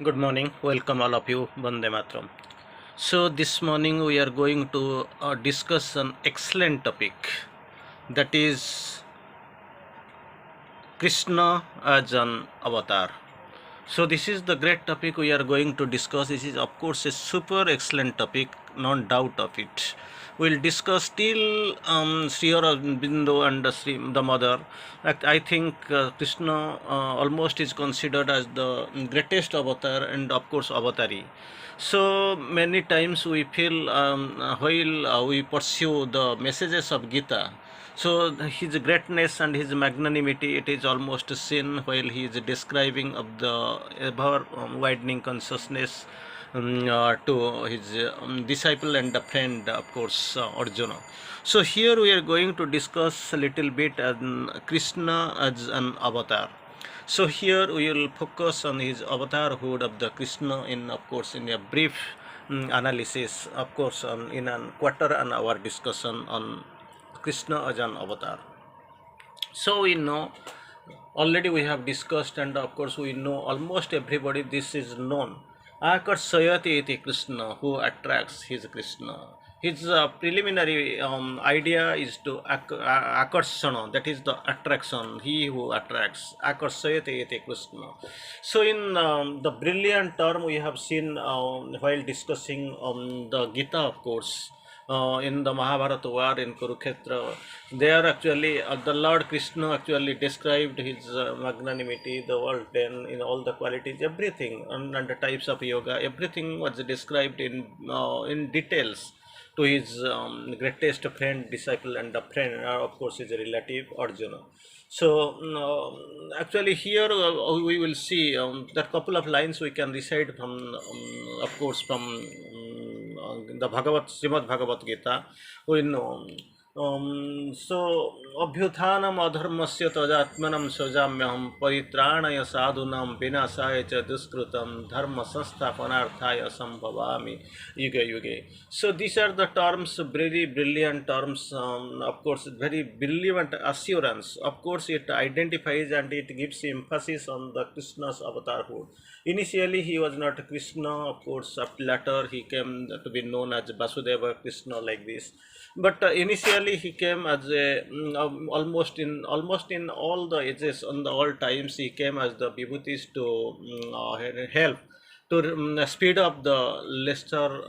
Good morning. Welcome all of you. Vande Matram. So this morning we are going to discuss an excellent topic, that is Krishna as an avatar. So this is the great topic we are going to discuss. This is of course a super excellent topic, no doubt of it. We'll discuss till Sri Aurobindo and the mother. I think Krishna almost is considered as the greatest avatar and of course avatari. So many times we feel while we pursue the messages of Gita, so his greatness and his magnanimity, it is almost seen while he is describing of the ever widening consciousness to his disciple and the friend, of course, Arjuna. So here we are going to discuss a little bit on Krishna as an avatar. So here we will focus on his avatarhood of the Krishna in, of course, in a brief analysis, of course, in a quarter an hour discussion on Krishna as an avatar. So we know already we have discussed, and of course we know almost everybody this is known. Akarsayati iti Krishna, who attracts his Krishna. His preliminary idea is to akarsana, that is the attraction, he who attracts. Akarsayati iti Krishna. So in the brilliant term we have seen while discussing the Gita, of course, in the Mahabharata war in Kurukshetra, there actually the Lord Krishna actually described his magnanimity, the world then in all the qualities, everything, and the types of yoga, everything was described in details to his greatest friend, disciple, and the friend, of course, his relative Arjuna. So actually here we will see that couple of lines we can recite from, of course, from the Srimad Bhagavad Gita. We know. So Abhyuthanam adharmasya tajatmanam sajamyaham paritrāṇaya sadhunam vinasāya ca duskrutam dharma sansthapanarthāya sambhavami yuge yuge. So these are the terms, very brilliant terms, of course, very brilliant assurance. Of course, it identifies and it gives emphasis on the Krishna's avatarhood. Initially, he was not Krishna, of course, later he came to be known as Vasudeva Krishna, like this. But initially he came as a almost in all the ages, on the all times, he came as the Vibhutis to help to speed up the lesser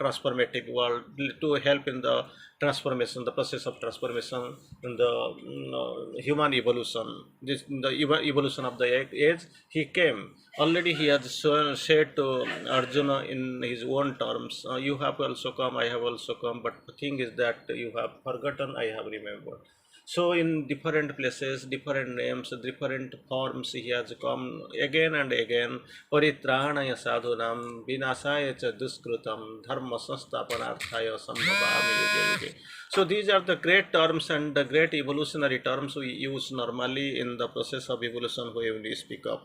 transformative world, to help in the transformation, the process of transformation in the human evolution, this the evolution of the age. He came already, he has said to Arjuna in his own terms, you have also come, I have also come, but the thing is that you have forgotten, I have remembered. So in different places, different names, different forms, he has come again and again. Paritranaya sadhunam vinasaya cha duskrutam dharma sansthapanarthaya sambhavami yuge yuge. So these are the great terms and the great evolutionary terms we use normally in the process of evolution when we speak of.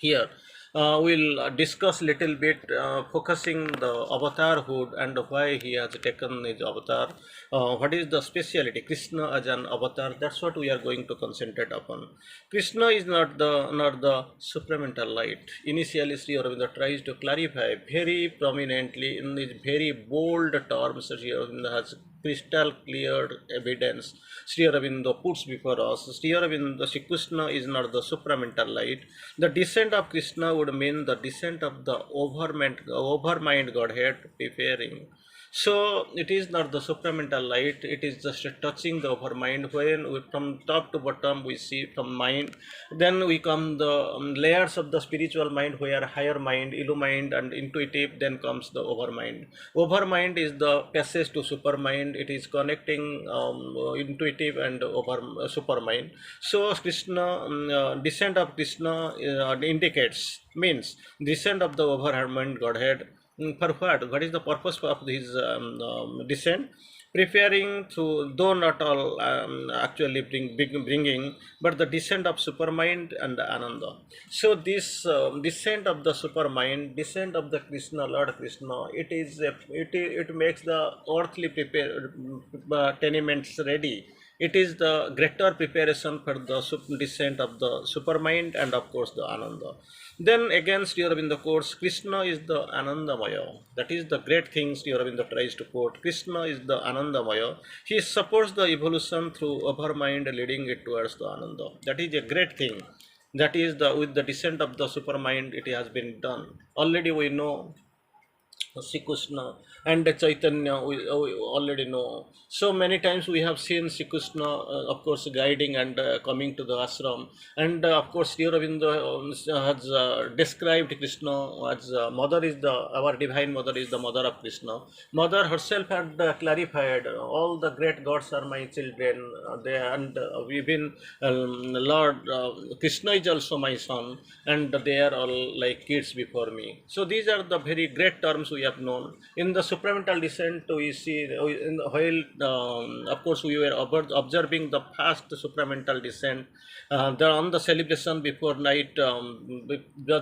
Here we'll discuss little bit, focusing the avatarhood and why he has taken his avatar, what is the speciality Krishna as an avatar. That's what we are going to concentrate upon. Krishna is not the supramental light. Initially Sri Aurobindo tries to clarify very prominently in his very bold terms. Sri Aurobindo has crystal clear evidence Sri Aurobindo puts before us. Sri Aurobindo, Sri Krishna is not the supramental light. The descent of Krishna would mean the descent of the overmind Godhead preparing. So it is not the supramental light, it is just touching the overmind. When we, from top to bottom we see from mind, then we come the layers of the spiritual mind, where higher mind, illumine and intuitive, then comes the overmind. Overmind is the passage to supermind, it is connecting intuitive and over supermind. So Krishna, descent of Krishna indicates, means descent of the overmind Godhead. For what? What is the purpose of his descent? Preparing to, though not all actually bringing, but the descent of supermind and Ananda. So this descent of the supermind, descent of the Krishna, Lord Krishna, it makes the earthly tenements ready, It is the greater preparation for the descent of the supermind and of course the Ananda. Then again Sri Aurobindo quotes, Krishna is the Anandamaya. That is the great thing Sri Aurobindo tries to quote. Krishna is the Anandamaya. He supports the evolution through overmind leading it towards the Ananda. That is a great thing. That is the with the descent of the supermind it has been done. Already we know Sri Krishna and Chaitanya, we already know. So many times we have seen Sri Krishna, of course, guiding and coming to the ashram. And of course, Sri Aurobindo has described Krishna as mother is our divine mother is the mother of Krishna. Mother herself had clarified all the great gods are my children. And we've been, Lord, Krishna is also my son, and they are all like kids before me. So these are the very great terms we have known. In the supramental descent, we see, while of course we were observing the past supramental descent, on the celebration before night,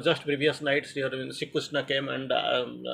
just previous night, Sri Krishna came and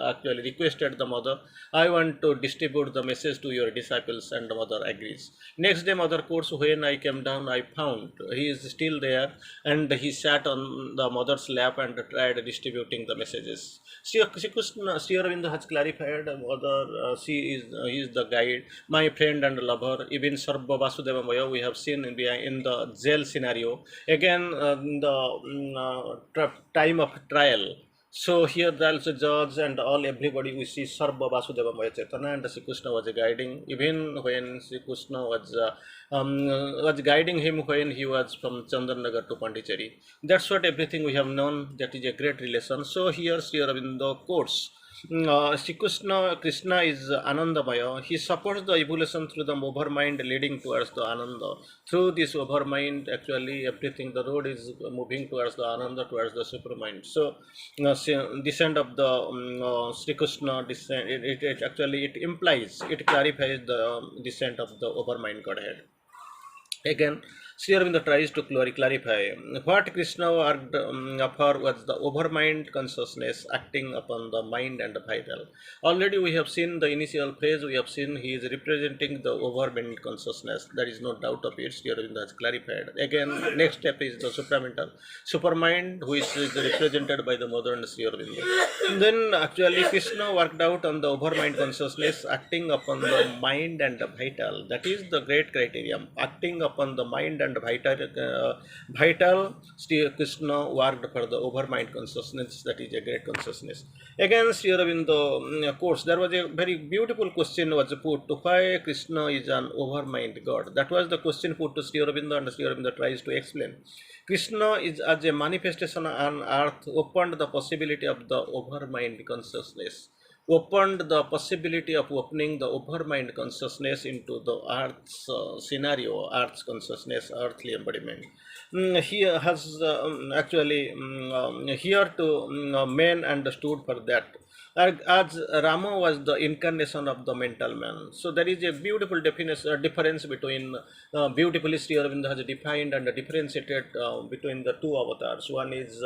actually requested the mother, I want to distribute the message to your disciples, and the mother agrees. Next day, mother quotes, when I came down, I found he is still there, and he sat on the mother's lap and tried distributing the messages. Sri Krishna, Sri Aurobindo has clarified, mother, he is the guide, my friend and lover. Even Sarva Vasudeva Maya we have seen in the jail scenario. Again, the time of trial. So here the also judge and all everybody we see Sarva Vasudeva Maya Chaitanya and Sri Krishna was guiding. Even when Sri Krishna was guiding him when he was from Chandranagar to Pondicherry. That's what everything we have known. That is a great relation. So here Sri Aurobindo quotes, Sri Krishna is Anandamaya. He supports the evolution through the overmind leading towards the Ananda. Through this overmind, actually, everything, the road is moving towards the Ananda, towards the supermind. So, descent of the Sri Krishna, descent, it actually, it implies, it clarifies the descent of the overmind Godhead. Again, Sri Aurobindo tries to clarify what Krishna worked for was the overmind consciousness acting upon the mind and the vital. Already we have seen the initial phase, we have seen he is representing the overmind consciousness. There is no doubt of it. Sri Aurobindo has clarified. Again, next step is the supramental, supermind, which is represented by the modern Sri Aurobindo. Then actually Krishna worked out on the overmind consciousness acting upon the mind and the vital. That is the great criterion. Acting upon the mind and vital, Sri Krishna worked for the overmind consciousness. That is a great consciousness. Again, Sri Aurobindo, of course, there was a very beautiful question was put to why Krishna is an overmind God. That was the question put to Sri Aurobindo, and Sri Aurobindo tries to explain. Krishna is as a manifestation on earth opened the possibility of the overmind consciousness, opened the possibility of opening the overmind consciousness into the earth's scenario, earth's consciousness, earthly embodiment. He has actually here to men understood for that. As Rama was the incarnation of the mental man. So there is a beautiful definition, difference between, beautifully Sri Aurobindo has defined and differentiated between the two avatars. One is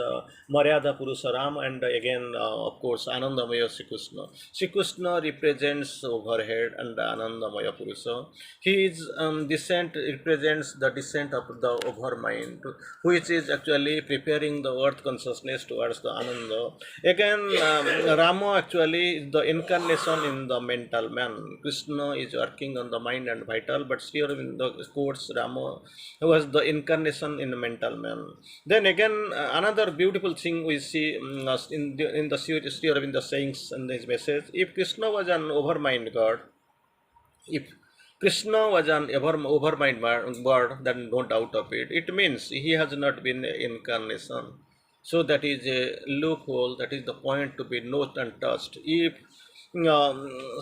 Maryada Purusha Ram, and again, of course, Anandamaya Sri Krishna. Sri Krishna represents overhead and Anandamaya Purusha. His descent represents the descent of the overmind, which is actually preparing the earth consciousness towards the Ananda. Again, Rama actually is the incarnation in the mental man. Krishna is working on the mind and vital, but Sri Aurobindo quotes Rama was the incarnation in the mental man. Then again, another beautiful thing we see in the Sri Aurobindo sayings in this message, if Krishna was an overmind God, if Krishna was an overmind God, then no doubt of it. It means he has not been incarnation. So that is a loophole. That is the point to be noted and touched. If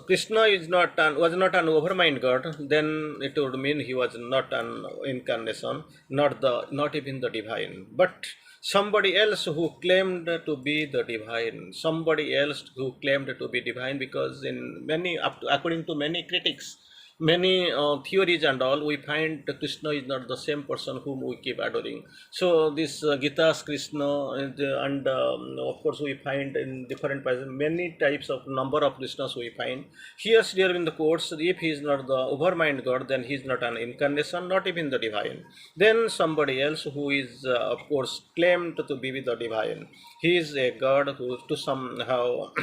Krishna is not was not an overmind God, then it would mean he was not an incarnation, not even the divine, but somebody else who claimed to be the divine, somebody else who claimed to be divine, because in many, according to many critics, many theories and all, we find that Krishna is not the same person whom we keep adoring. So this Gita's Krishna, and of course we find in different places many types of number of Krishnas we find. Here in the course, if he is not the overmind God, then he is not an incarnation, not even the divine. Then somebody else who is of course claimed to be with the divine. He is a God who to somehow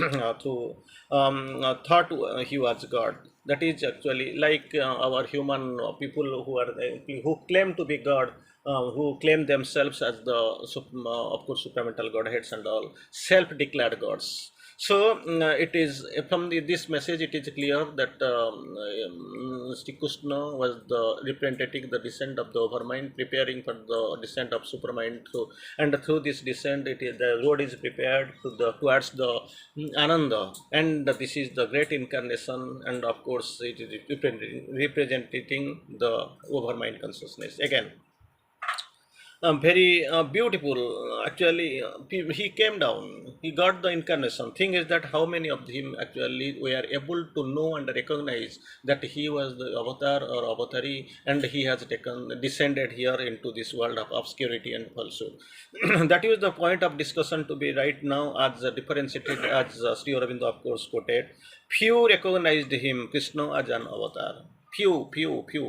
to thought he was God. That is actually like our human people who are who claim to be God, who claim themselves as the of course supramental godheads and all self-declared gods. So it is from this message it is clear that Sri Krishna was the representing the descent of the overmind, preparing for the descent of supermind. And through this descent, it is the road is prepared to the towards the Ananda, and this is the great incarnation. And of course, it is representing the overmind consciousness again. Very beautiful. Actually, he came down. He got the incarnation. Thing is that how many of him actually we are able to know and recognize that he was the avatar or avatari, and he has taken descended here into this world of obscurity and falsehood. That is the point of discussion to be right now, as differentiated as Sri Aurobindo of course quoted. Few recognized him, Krishna, as an avatar. Few,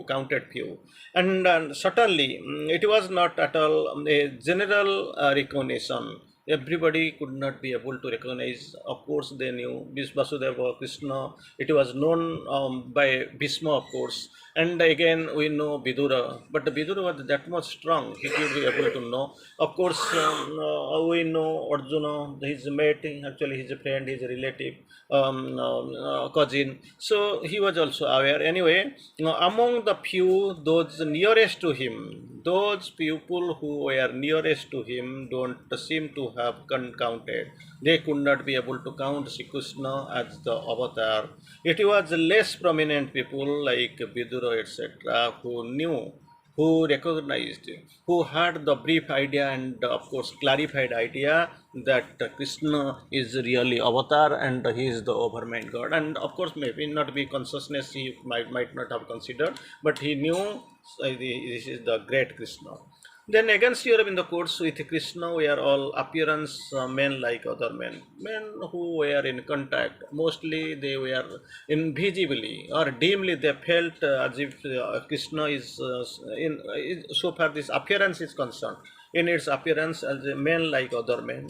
counted few. And certainly it was not at all a general recognition. Everybody could not be able to recognize. Of course, they knew this Vasudeva Krishna. It was known by Bhishma, of course. And again, we know Vidura, but Vidura was that much strong. He could be able to know. Of course, we know Arjuna, his mate, actually his friend, his relative, cousin. So he was also aware. Anyway, among the few, those nearest to him, those people who were nearest to him don't seem to have counted. They could not be able to count Sri Krishna as the avatar. It was less prominent people like Vidura, etc., who knew, who recognized, who had the brief idea and of course clarified idea that Krishna is really avatar and he is the overmind God. And of course, maybe not be consciousness he might not have considered, but he knew this is the great Krishna. Then against Europe in the courts with Krishna, we are all appearance men like other men, men who were in contact. Mostly they were invisibly or dimly. They felt as if Krishna is so far this appearance is concerned. In its appearance as a men like other men,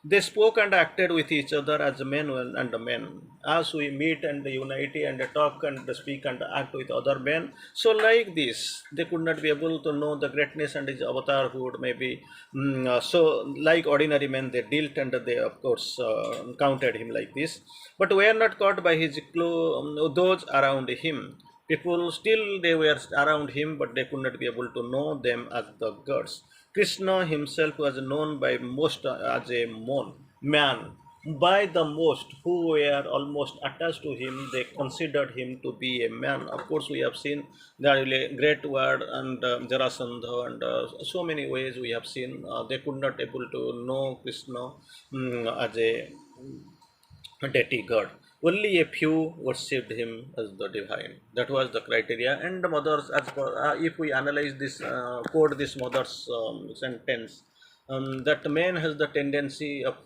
they spoke and acted with each other as men and men. As we meet and unite and talk and speak and act with other men, so like this, they could not be able to know the greatness and his avatarhood. Maybe so, like ordinary men, they dealt and they of course counted him like this, but were not caught by his those around him. People still they were around him, but they could not be able to know them as the gods. Krishna himself was known by most as a man. By the most who were almost attached to him, they considered him to be a man. Of course, we have seen the great word and Jarasandha and so many ways we have seen they could not able to know Krishna as a deity god. Only a few worshipped him as the divine. That was the criteria. And the mothers, as per, if we analyze this, quote this mother's sentence, that man has the tendency of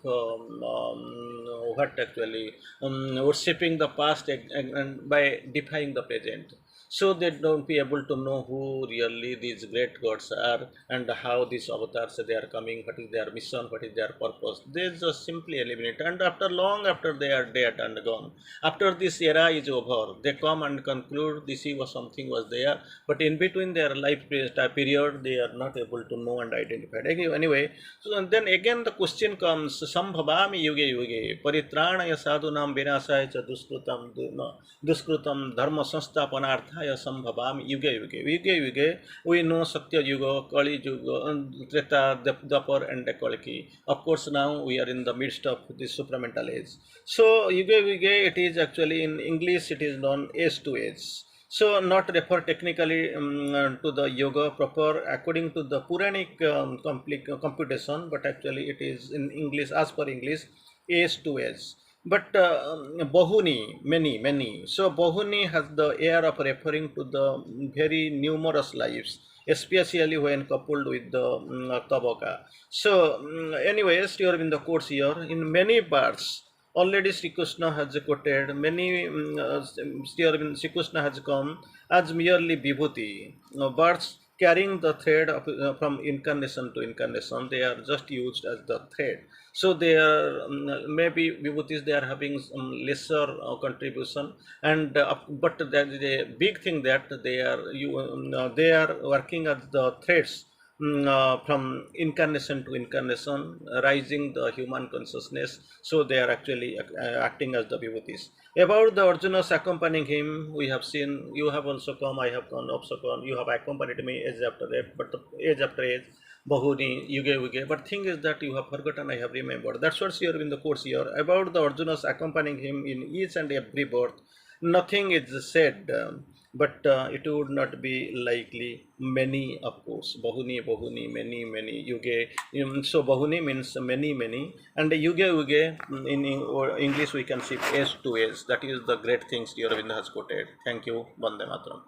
what actually worshipping the past and by defying the present. So they don't be able to know who really these great gods are and how these avatars they are coming, what is their mission, what is their purpose. They just simply eliminate. And after long after they are dead and gone, after this era is over, they come and conclude this was something was there, but in between their life period, they are not able to know and identify. Anyway, so then again the question comes: Sambhavami yuge yuge paritranaya sadhunam vinasaya cha duskrutam dharma sansthapanarthaya sambhavami yuge yuge. Yuge, we know Satya Yuga, Kali Yuga, Treta, Dapar, and Kalki. Of course, now we are in the midst of this supramental age. So Yuga, it is actually in English it is known age to age. So not refer technically to the yoga proper according to the Puranic computation, but actually it is in English as per English age to age. But Bahuni, many. So Bahuni has the air of referring to the very numerous lives, especially when coupled with the Tabaka. So, anyways, you are in the course here. In many parts, already Sri Krishna has quoted many. Sri Krishna has come as merely Vibhuti. Birds carrying the thread from incarnation to incarnation, they are just used as the thread. So they are maybe vibhutis, they are having some lesser contribution, and but there is a big thing that they are working as the threads from incarnation to incarnation, rising the human consciousness. So they are actually acting as the vibhutis. About the Arjunas accompanying him, we have seen you have also come, I have gone, also gone. You have accompanied me age after age, but age after age, Bahuni, Yuge Yuge. But thing is that you have forgotten, I have remembered. That's what's here in the course here. About the Arjunas accompanying him in each and every birth, nothing is said, but it would not be likely. Many, of course. Bahuni, many, Yuge. So Bahuni means many, and Yuge Yuge or English we can see age to age. That is the great things Sri Aurobindo has quoted. Thank you. Vande Mataram.